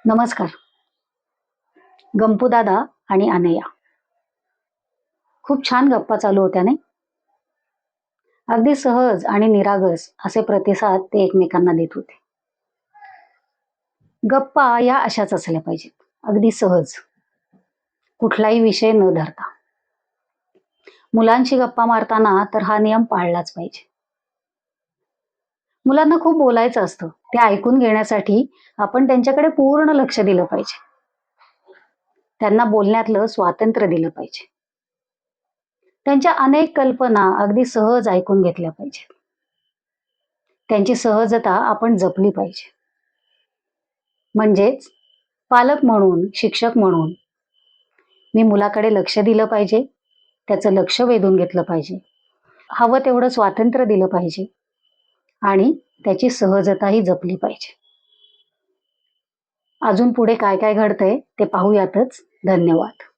नमस्कार. गंपू दादा आणि अनया खूप छान गप्पा चालू होत्या नाही. अगदी सहज आणि निरागस असे प्रतिसाद ते एकमेकांना देत होते. गप्पा या अशाच असल्या पाहिजेत, अगदी सहज, कुठलाही विषय न धरता. मुलांशी गप्पा मारताना तर हा नियम पाळलाच पाहिजे. मुलांना खूप बोलायचं असतं, ते ऐकून घेण्यासाठी आपण त्यांच्याकडे पूर्ण लक्ष दिलं पाहिजे. त्यांना बोलण्यातलं स्वातंत्र्य दिलं पाहिजे. त्यांच्या अनेक कल्पना अगदी सहज ऐकून घेतल्या पाहिजेत. त्यांची सहजता आपण जपली पाहिजे. म्हणजेच पालक म्हणून, शिक्षक म्हणून मी मुलाकडे लक्ष दिलं पाहिजे, त्याचं लक्ष वेधून घेतलं पाहिजे, हवं तेवढं स्वातंत्र्य दिलं पाहिजे आणि त्याची सहजताही जपली पाहिजे. अजून पुढे काय काय घडतंय ते पाहूयातच. धन्यवाद.